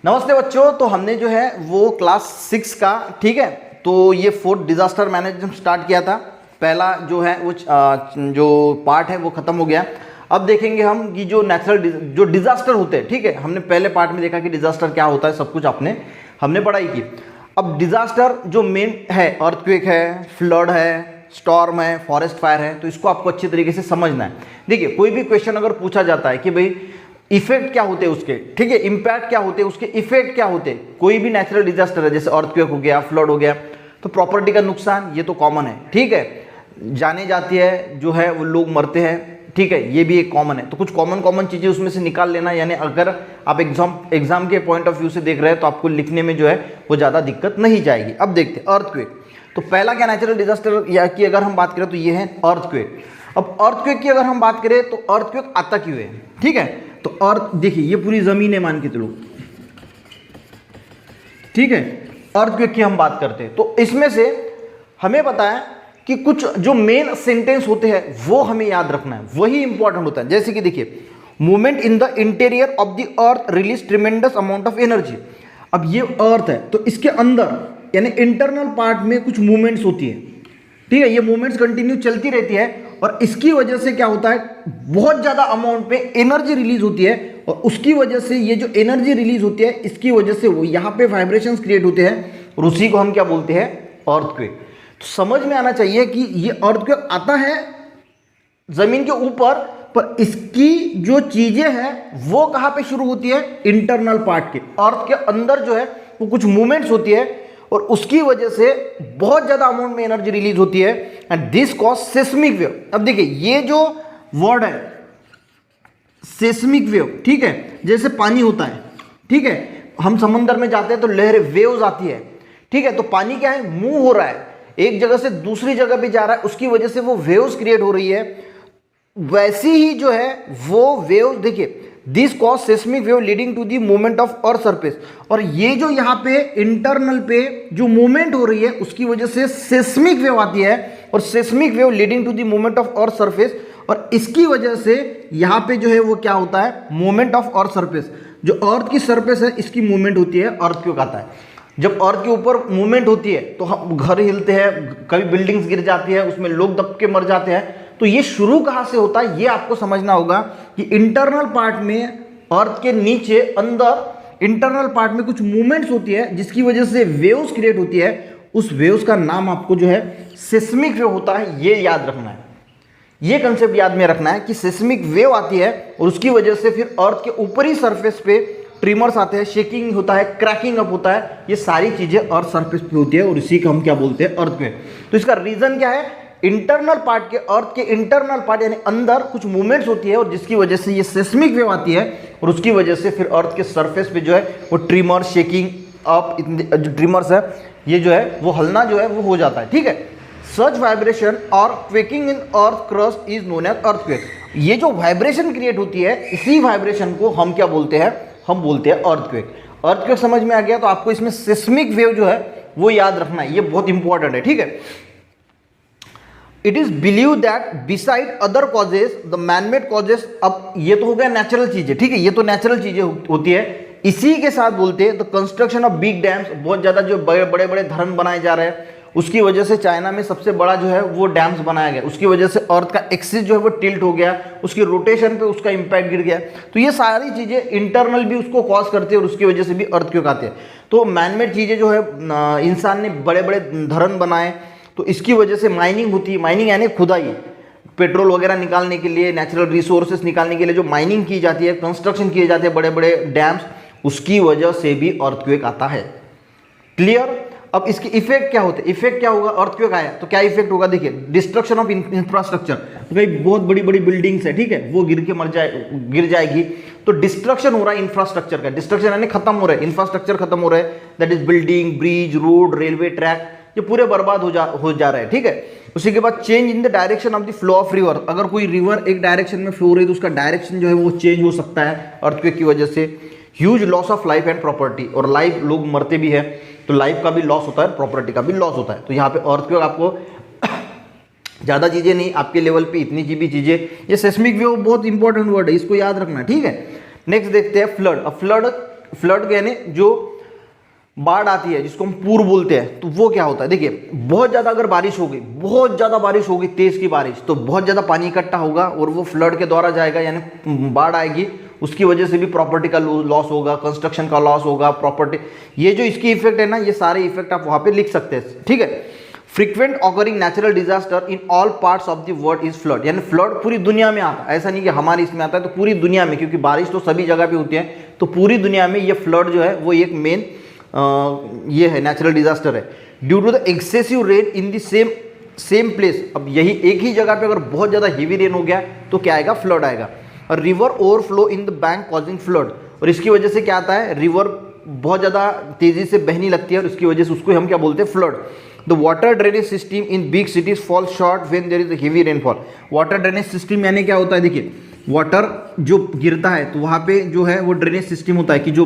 नमस्ते बच्चों। तो हमने जो है वो क्लास 6 का, ठीक है, तो ये 4th डिजास्टर मैनेजमेंट स्टार्ट किया था। पहला जो है वो जो पार्ट है वो खत्म हो गया। अब देखेंगे हम कि जो नेचुरल जो डिजास्टर होते हैं, ठीक है, हमने पहले पार्ट में देखा कि डिजास्टर क्या होता है, सब कुछ हमने पढ़ाई की। अब डिजास्टर जो मेन है, अर्थक्वेक है, फ्लड है, स्टॉर्म है, फॉरेस्ट फायर है, तो इसको आपको अच्छी तरीके से समझना है। देखिए, कोई भी क्वेश्चन अगर पूछा जाता है कि भाई इफेक्ट क्या होते हैं उसके, ठीक है, इंपैक्ट क्या होते हैं उसके, इफेक्ट क्या होते हैं, कोई भी नेचुरल डिजास्टर है जैसे अर्थक्वेक हो गया, फ्लड हो गया, तो प्रॉपर्टी का नुकसान ये तो कॉमन है, ठीक है, जाने जाती है जो है वो लोग मरते हैं, ठीक है, ये भी एक कॉमन है। तो कुछ कॉमन चीजें उसमें से निकाल लेना, यानी अगर आप एग्जाम के पॉइंट ऑफ व्यू से देख रहे हैं तो आपको लिखने में जो है वो ज्यादा दिक्कत नहीं जाएगी। अब देखते हैं अर्थक्वेक। तो पहला क्या नेचुरल डिजास्टर या की अगर हम बात करें तो ये है अर्थक्वेक। अब अर्थक्वेक की अगर हम बात करें तो अर्थक्वेक आता क्यों है, ठीक है, तो अर्थ देखिए ये पूरी जमीन है मान के चलो, ठीक है, अर्थक्वेक की हम बात करते हैं तो इसमें से हमें पता है कि कुछ जो मेन सेंटेंस होते हैं वो हमें याद रखना है, वही इंपॉर्टेंट होता है। जैसे कि देखिए, movement in the interior of the earth release tremendous amount of energy. अब ये अर्थ है तो इसके अंदर यानी इंटरनल पार्ट में कुछ मूवमेंट्स होती है, ठीक है, ये मूवमेंट्स कंटिन्यू चलती रहती है और इसकी वजह से क्या होता है, बहुत ज्यादा अमाउंट पे एनर्जी रिलीज होती है और उसकी वजह से ये जो एनर्जी रिलीज होती है इसकी वजह से वो यहाँ पे वाइब्रेशंस क्रिएट होते हैं और उसी को हम क्या बोलते हैं, अर्थक्वेक। तो समझ में आना चाहिए कि ये अर्थक्वेक आता है जमीन के ऊपर, पर इसकी जो चीजें हैं वो कहाँ पे शुरू होती है, इंटरनल पार्ट के, अर्थ के अंदर जो है वो कुछ मूवमेंट्स होती है और उसकी वजह से बहुत ज्यादा अमाउंट में एनर्जी रिलीज होती है and this cause seismic wave. अब देखिए ये जो वर्ड है सेस्मिक वेव, ठीक है, जैसे पानी होता है, ठीक है, हम समंदर में जाते हैं तो लहरें वेव्स आती है, ठीक है, तो पानी क्या है, मूव हो रहा है, एक जगह से दूसरी जगह भी जा रहा है, उसकी वजह से वो वेव्स क्रिएट हो रही है। वैसी ही जो है वो वेव्स देखिए, this cause seismic wave leading to the movement of earth surface, और ये जो यहाँ पे इंटरनल पे जो मूवमेंट हो रही है उसकी वजह से सेस्मिक वेव आती है और seismic wave leading to the movement of earth surface, और इसकी वजह से यहाँ पे जो है वो क्या होता है, मूवमेंट ऑफ अर्थ सरफेस, जो अर्थ की सरफेस है इसकी मूवमेंट होती है, अर्थक्वेक आता है। जब अर्थ के ऊपर मूवमेंट होती है तो हम घर हिलते हैं, कभी बिल्डिंग्स गिर जाती है, उसमें लोग दब के मर जाते हैं। तो ये शुरू कहाँ से होता है ये आपको समझना होगा कि इंटरनल पार्ट में, अर्थ के नीचे अंदर इंटरनल पार्ट में कुछ मूवमेंट्स होती है जिसकी वजह से वेव्स क्रिएट होती है, उस वेव्स का नाम आपको जो है सेस्मिक वेव होता है, ये याद रखना है, ये कंसेप्ट याद में रखना है कि सेस्मिक वेव आती है और उसकी वजह से फिर अर्थ के ऊपरी सरफेस पे ट्रिमर्स आते हैं, शेकिंग होता है, क्रैकिंग अप होता है, ये सारी चीजें अर्थ सरफेस पे होती है और इसी को हम क्या बोलते हैं, अर्थक्वेक। तो इसका रीजन क्या है, इंटरनल पार्ट के, अर्थ के इंटरनल पार्ट यानी अंदर कुछ मूवमेंट्स होती है और जिसकी वजह से ये सेस्मिक वेव आती है और उसकी वजह से फिर अर्थ के सरफेस पे जो है वो ट्रिमर, शेकिंग अप, जो ट्रिमर्स है ये जो है वो हलना जो है वो हो जाता है, ठीक है। सच वाइब्रेशन और quaking in earth crust is known as earthquake. ये जो वाइब्रेशन क्रिएट होती है इसी वाइब्रेशन को हम क्या बोलते हैं, हम बोलते हैं अर्थक्वेक। अर्थक्वेक समझ में आ गया तो आपको इसमें सेस्मिक वेव जो है वो याद रखना है, ये बहुत इंपॉर्टेंट है, ठीक है। It is believe that beside other causes the manmade causes, अब ये तो हो गया नेचुरल चीजें, ठीक है, ये तो नेचुरल चीजें होती है, इसी के साथ बोलते हैं the construction of big dams, बहुत ज्यादा जो बड़े बड़े धरण बनाए जा रहे हैं उसकी वजह से चाइना में सबसे बड़ा जो है वो डैम्स बनाया गया, उसकी वजह से अर्थ का एक्सिस जो है वो टिल्ट हो गया, उसकी रोटेशन पे उसका इंपैक्ट गिर गया। तो ये सारी चीजें इंटरनल भी उसको कॉज करती है और उसकी वजह से भी अर्थक्वेक आते हैं। तो मैनमेड चीजें जो है, इंसान ने बड़े बड़े धरण बनाए तो इसकी वजह से माइनिंग होती है, माइनिंग यानी खुदाई, पेट्रोल वगैरह निकालने के लिए, नेचुरल रिसोर्सेस निकालने के लिए जो माइनिंग की जाती है, कंस्ट्रक्शन किए जाते हैं बड़े बड़े डैम्स, उसकी वजह से भी अर्थक्वेक आता है। क्लियर। अब इसके इफेक्ट क्या होते हैं, इफेक्ट क्या होगा, अर्थक्वेक आया तो क्या इफेक्ट होगा, देखिए डिस्ट्रक्शन ऑफ इंफ्रास्ट्रक्चर, भाई बहुत बड़ी बड़ी बिल्डिंग्स है, ठीक है, वो गिर जाएगी, तो डिस्ट्रक्शन हो रहा है इंफ्रास्ट्रक्चर का, डिस्ट्रक्शन यानी खत्म हो रहा है, इंफ्रास्ट्रक्चर खत्म हो रहा है, that is building, bridge, road, railway track, ये पूरे बर्बाद हो जा रहे हैं, ठीक है। उसी के बाद change in the direction of the flow of river, अगर कोई रिवर एक डायरेक्शन में फ्लो हो रही है तो उसका डायरेक्शन जो है वो चेंज हो सकता है अर्थक्वेक की वजह से। Huge loss of life and property, और लाइफ, लोग मरते भी है तो लाइफ का भी लॉस होता है, प्रॉपर्टी का भी लॉस होता है। तो यहाँ पे अर्थक्वेक आपको ज्यादा चीजें नहीं, आपके लेवल पे इतनी की भी चीजें, ये सेस्मिक वेव बहुत इंपॉर्टेंट वर्ड है, इसको याद रखना, ठीक है। नेक्स्ट देखते हैं फ्लड। अब फ्लड फ्लड यानी जो बाढ़ आती है जिसको हम पूर बोलते हैं, तो वो क्या होता है, देखिए बहुत ज़्यादा अगर बारिश हो गई, बहुत ज़्यादा बारिश हो गई, तेज़ की बारिश, तो बहुत ज़्यादा पानी इकट्ठा होगा और वो फ्लड के द्वारा जाएगा, यानी बाढ़ आएगी, उसकी वजह से भी प्रॉपर्टी का लॉस होगा, कंस्ट्रक्शन का लॉस होगा, प्रॉपर्टी, ये जो इसकी इफेक्ट है ना, ये सारे इफेक्ट आप वहाँ पे लिख सकते हैं, ठीक है। Frequent occurring natural disaster in all parts of the world is flood, यानी फ्लड पूरी दुनिया में आता है, ऐसा नहीं कि हमारे इसमें आता है, तो पूरी दुनिया में, क्योंकि बारिश तो सभी जगह पे होती है, तो पूरी दुनिया में ये फ्लड जो है वो एक मेन ये है, नेचुरल डिजास्टर है। Due to the excessive rain in the same place, अब यही एक ही जगह पे अगर बहुत ज़्यादा हेवी रेन हो गया तो क्या आएगा, फ्लड आएगा। और river overflow in the bank causing flood, और इसकी वजह से क्या आता है, रिवर बहुत ज़्यादा तेज़ी से बहने लगती है और इसकी वजह से उसको हम क्या बोलते हैं, flood. The water drainage system in big cities fall short when there is heavy rainfall. Water drainage system यानी क्या होता है, देखिए वाटर जो गिरता है तो वहाँ पे जो है वो ड्रेनेज सिस्टम होता है कि जो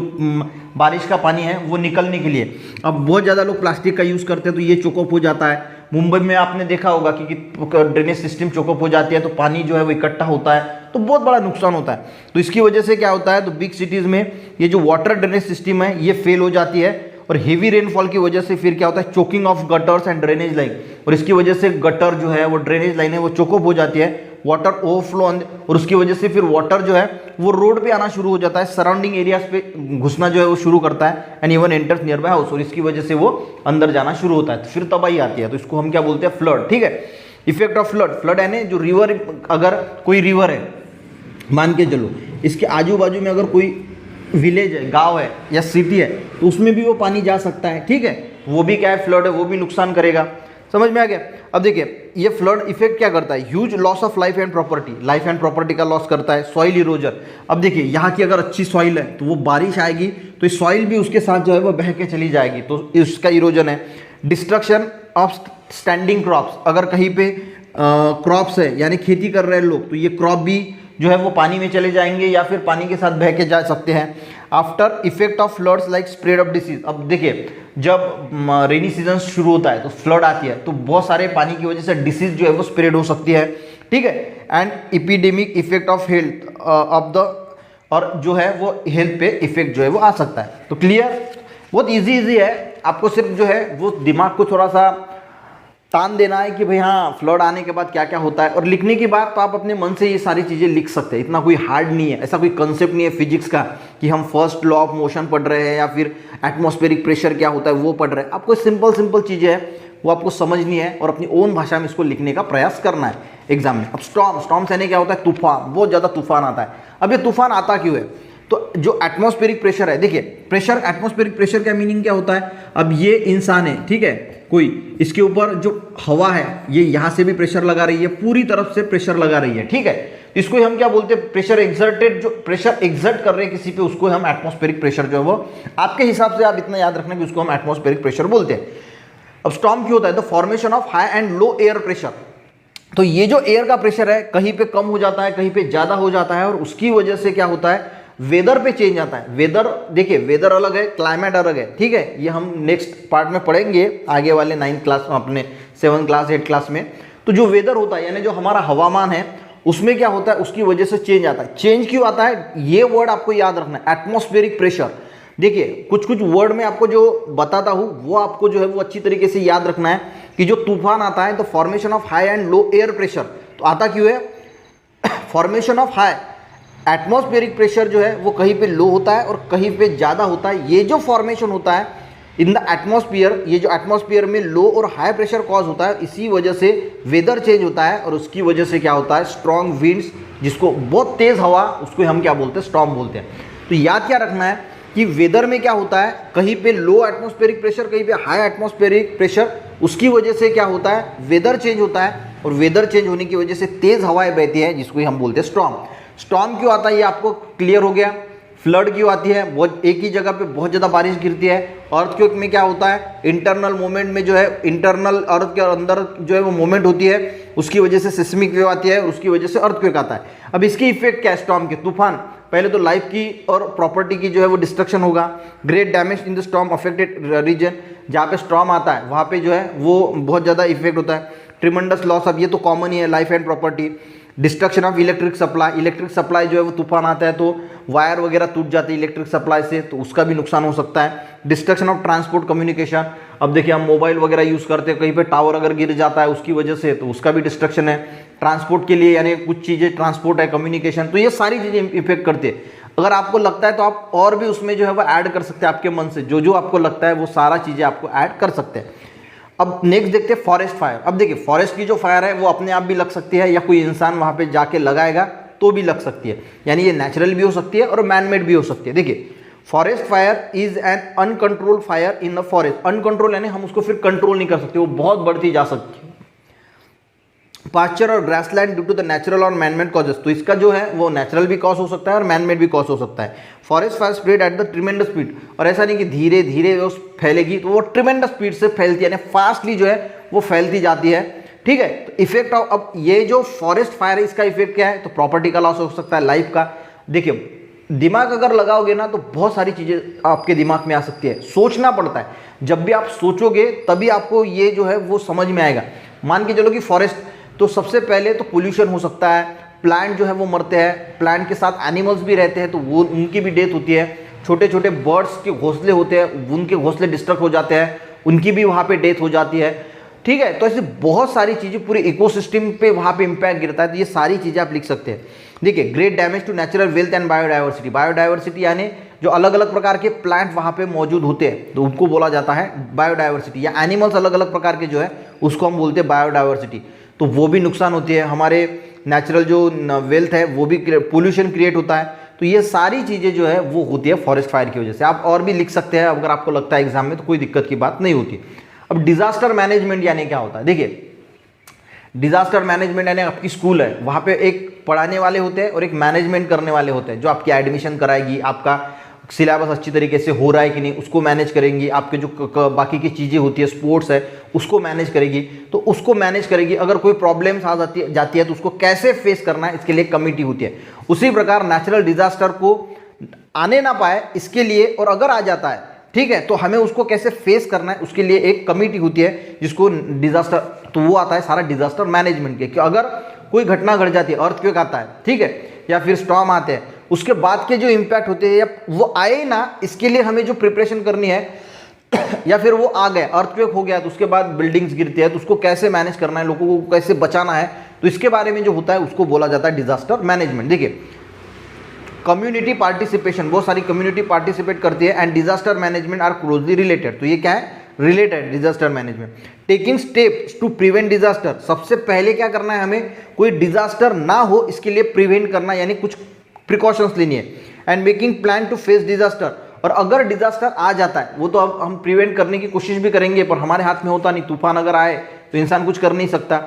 बारिश का पानी है वो निकलने के लिए। अब बहुत ज़्यादा लोग प्लास्टिक का यूज़ करते हैं तो ये चोकअप हो जाता है। मुंबई में आपने देखा होगा कि ड्रेनेज सिस्टम चोकअप हो जाती है तो पानी जो है वो इकट्ठा होता है, तो बहुत बड़ा नुकसान होता है। तो इसकी वजह से क्या होता है, तो बिग सिटीज़ में ये जो वाटर ड्रेनेज सिस्टम है ये फेल हो जाती है और हेवी रेनफॉल की वजह से फिर क्या होता है, choking of gutters and drainage line, और इसकी वजह से गटर जो है वो ड्रेनेज लाइन है वो चोकअप हो जाती है, वाटर ओवरफ्लो, और उसकी वजह से फिर वाटर जो है वो रोड पे आना शुरू हो जाता है, सराउंडिंग एरियाज पे घुसना जो है वो शुरू करता है, and even enters near by house, और इसकी वजह से वो अंदर जाना शुरू होता है, तो फिर तबाही आती है। तो इसको हम क्या बोलते हैं, फ्लड, ठीक है। इफेक्ट ऑफ फ्लड, फ्लड यानी जो रिवर, अगर कोई रिवर है मान के चलो, इसके आजू बाजू में अगर कोई विलेज है, गांव है या सिटी है, तो उसमें भी वो पानी जा सकता है, ठीक है, वो भी क्या है, फ्लड है, वो भी नुकसान करेगा। समझ में आ गया। अब देखिए ये फ्लड इफेक्ट क्या करता है, huge loss of life and property, life and property का लॉस करता है। सॉइल इरोजन, अब देखिए यहाँ की अगर अच्छी सॉइल है तो वो बारिश आएगी तो इस सॉइल भी उसके साथ जो है वो बह के चली जाएगी, तो इसका इरोजन है। डिस्ट्रक्शन ऑफ स्टैंडिंग क्रॉप्स, अगर कहीं पे क्रॉप्स है यानी खेती कर रहे हैं लोग, तो ये क्रॉप भी जो है वो पानी में चले जाएंगे या फिर पानी के साथ बह के जा सकते हैं। After effect of floods like spread of disease, अब देखिए जब रेनी सीजन शुरू होता है तो फ्लड आती है तो बहुत सारे पानी की वजह से डिसीज जो है वो स्प्रेड हो सकती है, ठीक है। And epidemic effect of health of the, और जो है वो हेल्थ पे इफेक्ट जो है वो आ सकता है। तो क्लियर, बहुत इजी है, आपको सिर्फ जो है वो दिमाग को थोड़ा सा तान देना है कि भाई हाँ फ्लड आने के बाद क्या क्या होता है, और लिखने की बात तो आप अपने मन से ये सारी चीज़ें लिख सकते हैं, इतना कोई हार्ड नहीं है, ऐसा कोई कंसेप्ट नहीं है फिजिक्स का कि हम फर्स्ट लॉ ऑफ मोशन पढ़ रहे हैं या फिर एटमॉस्फेरिक प्रेशर क्या होता है वो पढ़ रहे हैं। आपको सिंपल चीज़ें है वो आपको समझनी है और अपनी ओन भाषा में इसको लिखने का प्रयास करना है एग्जाम में। अब स्टॉर्म यानी क्या होता है, तूफान, बहुत ज़्यादा तूफान आता है। अब ये तूफान आता क्यों है, तो जो एटमॉस्फेरिक प्रेशर है, देखिए प्रेशर, एटमॉस्फेरिक प्रेशर का मीनिंग क्या होता है, अब ये इंसान है, ठीक है, कोई इसके ऊपर जो हवा है ये यहाँ से भी प्रेशर लगा रही है, पूरी तरफ से प्रेशर लगा रही है, ठीक है, इसको हम क्या बोलते हैं, प्रेशर एक्सर्टेड, जो प्रेशर एक्सर्ट कर रहे हैं किसी पे उसको हम एटमॉस्फेरिक प्रेशर जो है वो, आपके हिसाब से आप इतना याद रखना कि उसको हम एटमॉस्फेरिक प्रेशर बोलते हैं। अब स्टॉर्म क्यों होता है, the formation of high and low air pressure, तो ये जो एयर का प्रेशर है कहीं पे कम हो जाता है, कहीं पे ज्यादा हो जाता है, और उसकी वजह से क्या होता है, वेदर पे चेंज आता है। वेदर, देखिए वेदर अलग है, क्लाइमेट अलग है, ठीक है, ये हम नेक्स्ट पार्ट में पढ़ेंगे आगे वाले 9th क्लास में, अपने 7th क्लास 8th क्लास में। तो जो वेदर होता है यानी जो हमारा हवामान है उसमें क्या होता है, उसकी वजह से चेंज आता है। चेंज क्यों आता है, ये वर्ड आपको याद रखना है, एटमॉस्फेरिक प्रेशर। देखिए कुछ वर्ड में आपको जो बताता हूं वो आपको जो है वो अच्छी तरीके से याद रखना है कि जो तूफान आता है तो formation of high and low air pressure, तो आता क्यों है, formation of high, atmospheric pressure जो है वो कहीं पे लो होता है और कहीं पे ज़्यादा होता है। ये जो फॉर्मेशन होता है इन द एटमॉस्फेयर, ये जो एटमॉस्फेयर में लो और हाई प्रेशर कॉज होता है, इसी वजह से वेदर चेंज होता है, और उसकी वजह से क्या होता है, स्ट्रॉन्ग विंड्स, जिसको बहुत तेज़ हवा, उसको हम क्या बोलते हैं, स्टॉर्म बोलते हैं। तो याद क्या रखना है कि वेदर में क्या होता है, कहीं पे लो एटमॉस्फेरिक प्रेशर, कहीं पे हाई एटमॉस्फेरिक प्रेशर, उसकी वजह से क्या होता है, वेदर चेंज होता है, और वेदर चेंज होने की वजह से तेज़ हवाएं बहती हैं, जिसको हम बोलते हैं स्टॉर्म। स्टॉर्म क्यों आता है ये आपको क्लियर हो गया। फ्लड क्यों आती है, बहुत एक ही जगह पे बहुत ज़्यादा बारिश गिरती है। अर्थक्वेक में क्या होता है, इंटरनल मूवमेंट में जो है, इंटरनल अर्थ के अंदर जो है वो मूवमेंट होती है, उसकी वजह से सिस्मिक वेव आती है, उसकी वजह से अर्थक्वेक आता है। अब इसकी इफेक्ट क्या है, स्टॉर्म के, तूफान, पहले तो लाइफ की और प्रॉपर्टी की जो है वो डिस्ट्रक्शन होगा। Great damage in the storm affected region, जहाँ पे स्टॉर्म आता है वहाँ पे जो है वो बहुत ज़्यादा इफेक्ट होता है। ट्रिमेंडस लॉस, अब ये तो कॉमन ही है, life and property. Destruction of electric supply जो है वो तूफान आता है तो वायर वगैरह टूट जाती है इलेक्ट्रिक सप्लाई से, तो उसका भी नुकसान हो सकता है। डिस्ट्रक्शन ऑफ ट्रांसपोर्ट कम्युनिकेशन, अब देखिए हम मोबाइल वगैरह यूज़ करते हैं, कहीं पे टावर अगर गिर जाता है उसकी वजह से, तो उसका भी डिस्ट्रक्शन है। ट्रांसपोर्ट के लिए यानी कुछ चीज़ें ट्रांसपोर्ट है, कम्युनिकेशन, तो ये सारी चीज़ें इफेक्ट करती है। अगर आपको लगता है तो आप और भी उसमें जो है वो ऐड कर सकते हैं, आपके मन से जो जो आपको लगता है वो सारा चीज़ें आपको ऐड कर सकते हैं। अब नेक्स्ट देखते हैं फॉरेस्ट फायर। अब देखिए फॉरेस्ट की जो फायर है वो अपने आप भी लग सकती है या कोई इंसान वहाँ पे जाके लगाएगा तो भी लग सकती है, यानी ये नेचुरल भी हो सकती है और मैन मेड भी हो सकती है। देखिए forest fire is an uncontrol fire in the forest. Uncontrol यानी हम उसको फिर कंट्रोल नहीं कर सकते, वो बहुत बढ़ती जा सकती है। पास्चर और grassland due to the natural और मैनमेड कॉजेस, तो इसका जो है वो नेचुरल भी कॉज हो सकता है और मैनमेड भी कॉज हो सकता है। Forest fire spread at the tremendous speed, और ऐसा नहीं कि धीरे धीरे वो फैलेगी, तो वो ट्रिमेंडस स्पीड से फैलती है, यानी फास्टली जो है वो फैलती जाती है। ठीक है, तो इफेक्ट ऑफ, अब ये जो फॉरेस्ट फायर है इसका इफेक्ट क्या है, तो प्रॉपर्टी का लॉस हो सकता है, लाइफ का। देखिए दिमाग अगर लगाओगे ना तो बहुत सारी चीजें आपके दिमाग में आ सकती है, सोचना पड़ता है, जब भी आप सोचोगे तभी आपको ये जो है वो समझ में आएगा। मान के चलो कि फॉरेस्ट, तो सबसे पहले तो पोल्यूशन हो सकता है, प्लांट जो है वो मरते हैं, प्लांट के साथ एनिमल्स भी रहते हैं तो वो उनकी भी डेथ होती है, छोटे छोटे बर्ड्स के घोंसले होते हैं उनके घोंसले डिस्ट्रक्ट हो जाते हैं, उनकी भी वहाँ पे डेथ हो जाती है। ठीक है, तो ऐसे बहुत सारी चीज़ें पूरे इकोसिस्टम पे वहाँ पे इम्पैक्ट गिरता है, तो ये सारी चीज़ें आप लिख सकते हैं। देखिए great damage to natural wealth and biodiversity, biodiversity यानी जो अलग अलग प्रकार के प्लांट वहाँ पे मौजूद होते हैं तो उनको बोला जाता है बायोडाइवर्सिटी, या एनिमल्स अलग अलग प्रकार के जो है उसको हम बोलते हैं बायोडाइवर्सिटी, तो वो भी नुकसान होती है। हमारे नेचुरल जो वेल्थ है वो भी, पोल्यूशन क्रिएट होता है, तो ये सारी चीज़ें जो है वो होती है फॉरेस्ट फायर की वजह से। आप और भी लिख सकते हैं अगर आपको लगता है एग्जाम में, तो कोई दिक्कत की बात नहीं होती। अब डिजास्टर मैनेजमेंट यानी क्या होता है, देखिए डिजास्टर मैनेजमेंट यानी आपकी स्कूल है, वहाँ पे एक पढ़ाने वाले होते हैं और एक मैनेजमेंट करने वाले होते हैं, जो आपकी एडमिशन कराएगी, आपका सिलेबस अच्छी तरीके से हो रहा है कि नहीं उसको मैनेज करेंगी, आपके जो बाकी की चीज़ें होती है, स्पोर्ट्स है उसको मैनेज करेगी, तो उसको मैनेज करेगी। अगर कोई प्रॉब्लम्स आ जाती है तो उसको कैसे फेस करना है इसके लिए कमेटी होती है। उसी प्रकार नेचुरल डिजास्टर को आने ना पाए इसके लिए, और अगर आ जाता है ठीक है तो हमें उसको कैसे फेस करना है उसके लिए एक कमेटी होती है जिसको डिजास्टर, तो वो आता है सारा डिजास्टर मैनेजमेंट के, कि अगर कोई घटना घट जाती है, अर्थक्वेक आता है ठीक है, या फिर स्टॉर्म आते हैं, उसके बाद के जो इम्पैक्ट होते हैं या वो आए ना, इसके लिए हमें जो प्रिपरेशन करनी है या फिर वो आ गए, अर्थक्वेक हो गया तो उसके बाद बिल्डिंग्स गिरती है तो उसको कैसे मैनेज करना है, लोगों को कैसे बचाना है, तो इसके बारे में जो होता है उसको बोला जाता है डिजास्टर मैनेजमेंट। देखिए कम्युनिटी पार्टिसिपेशन, बहुत सारी कम्युनिटी पार्टिसिपेट करती है, and disaster management are closely related, तो ये क्या है, related disaster management. Taking steps to prevent disaster, सबसे पहले क्या करना है, हमें कोई डिजास्टर ना हो इसके लिए प्रिवेंट करना, यानी कुछ प्रिकॉशंस लेनी है। And making plan to face disaster, और अगर डिजास्टर आ जाता है वो तो अब हम प्रिवेंट करने की कोशिश भी करेंगे, पर हमारे हाथ में होता नहीं, तूफान अगर आए तो इंसान कुछ कर नहीं सकता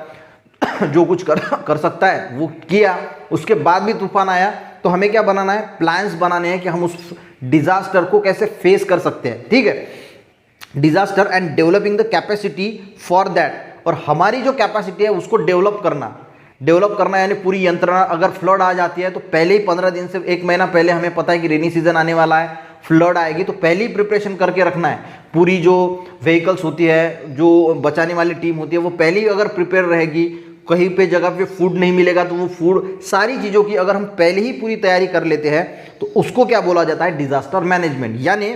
जो कुछ कर सकता है वो किया, उसके बाद भी तूफान आया तो हमें क्या बनाना है, प्लान्स बनाने हैं कि हम उस डिजास्टर को कैसे फेस कर सकते हैं। ठीक है, disaster and developing the capacity for that, और हमारी जो कैपेसिटी है उसको डेवलप करना यानी पूरी यंत्रणा। अगर फ्लड आ जाती है तो पहले ही 15 दिन से 1 महीना पहले हमें पता है कि रेनी सीजन आने वाला है, फ्लड आएगी, तो पहले ही प्रिपरेशन करके रखना है। पूरी जो व्हीकल्स होती है, जो बचाने वाली टीम होती है, वो पहले ही अगर प्रिपेयर रहेगी, कहीं पे जगह पे फूड नहीं मिलेगा तो वो फूड, सारी चीज़ों की अगर हम पहले ही पूरी तैयारी कर लेते हैं तो उसको क्या बोला जाता है, डिजास्टर मैनेजमेंट। यानी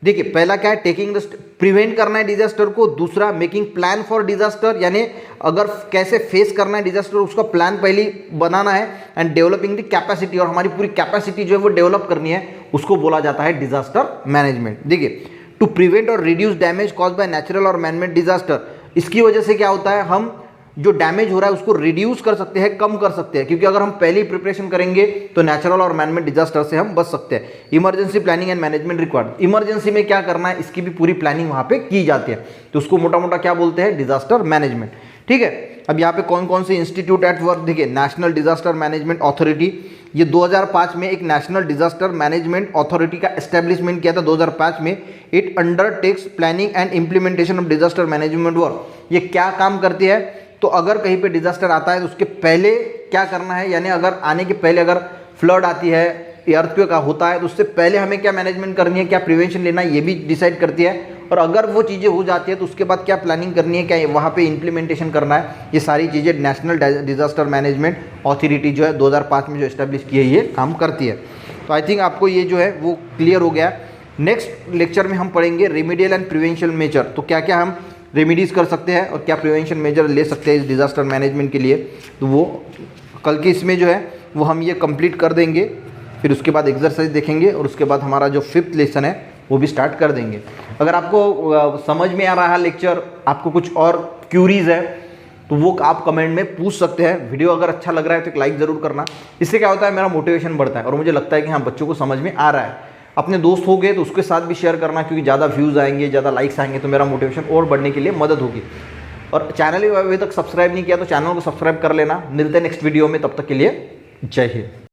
देखिए पहला क्या है, टेकिंग द प्रिवेंट करना है डिजास्टर को, दूसरा मेकिंग प्लान फॉर डिजास्टर, यानी अगर कैसे फेस करना है डिजास्टर उसका प्लान पहले बनाना है, एंड डेवलपिंग द कैपेसिटी, और हमारी पूरी कैपेसिटी जो है वो डेवलप करनी है, उसको बोला जाता है डिजास्टर मैनेजमेंट। देखिए टू प्रिवेंट और reduce damage cause by natural और मैनमेड डिजास्टर, इसकी वजह से क्या होता है, हम जो डैमेज हो रहा है उसको रिड्यूस कर सकते हैं, कम कर सकते हैं, क्योंकि अगर हम पहले ही प्रिपरेशन करेंगे तो नेचुरल और मैनमेड डिजास्टर से हम बच सकते हैं। Emergency planning and management required, emergency में क्या करना है इसकी भी पूरी प्लानिंग वहाँ पे की जाती है, तो उसको मोटा मोटा क्या बोलते हैं, डिजास्टर मैनेजमेंट। ठीक है, अब यहाँ पे कौन कौन से इंस्टीट्यूट एट वर्क, देखिए नेशनल डिजास्टर मैनेजमेंट अथॉरिटी, ये 2005 में एक नेशनल डिजास्टर मैनेजमेंट अथॉरिटी का एस्टेब्लिशमेंट किया था 2005 में। It undertakes planning and implementation of disaster management work, ये क्या काम करती है, तो अगर कहीं पे डिजास्टर आता है तो उसके पहले क्या करना है, यानी अगर आने के पहले अगर फ्लड आती है, अर्थक्वेक होता है तो उससे पहले हमें क्या मैनेजमेंट करनी है, क्या प्रिवेंशन लेना है, ये भी डिसाइड करती है। और अगर वो चीज़ें हो जाती है तो उसके बाद क्या प्लानिंग करनी है, क्या वहाँ पे इम्प्लीमेंटेशन करना है, ये सारी चीज़ें नेशनल डिजास्टर मैनेजमेंट अथॉरिटी जो है 2005 में जो इस्टेब्लिश की है ये काम करती है। तो आई थिंक आपको ये जो है वो क्लियर हो गया। नेक्स्ट लेक्चर में हम पढ़ेंगे रेमेडियल एंड प्रिवेंशन मेजर, तो क्या क्या हम रेमेडीज़ कर सकते हैं और क्या प्रिवेंशन मेजर ले सकते हैं इस डिज़ास्टर मैनेजमेंट के लिए, तो वो कल के इसमें जो है वो हम ये कंप्लीट कर देंगे। फिर उसके बाद एक्सरसाइज देखेंगे और उसके बाद हमारा जो 5th लेसन है वो भी स्टार्ट कर देंगे। अगर आपको समझ में आ रहा है लेक्चर, आपको कुछ और क्यूरीज है तो वो आप कमेंट में पूछ सकते हैं। वीडियो अगर अच्छा लग रहा है तो एक लाइक ज़रूर करना, इससे क्या होता है मेरा मोटिवेशन बढ़ता है और मुझे लगता है कि हाँ बच्चों को समझ में आ रहा है। अपने दोस्त हो गए तो उसके साथ भी शेयर करना, क्योंकि ज़्यादा व्यूज़ आएंगे, ज़्यादा लाइक्स आएंगे तो मेरा मोटिवेशन और बढ़ने के लिए मदद होगी। और चैनल ही अभी तक सब्सक्राइब नहीं किया तो चैनल को सब्सक्राइब कर लेना। मिलते हैं नेक्स्ट वीडियो में, तब तक के लिए जय हिंद।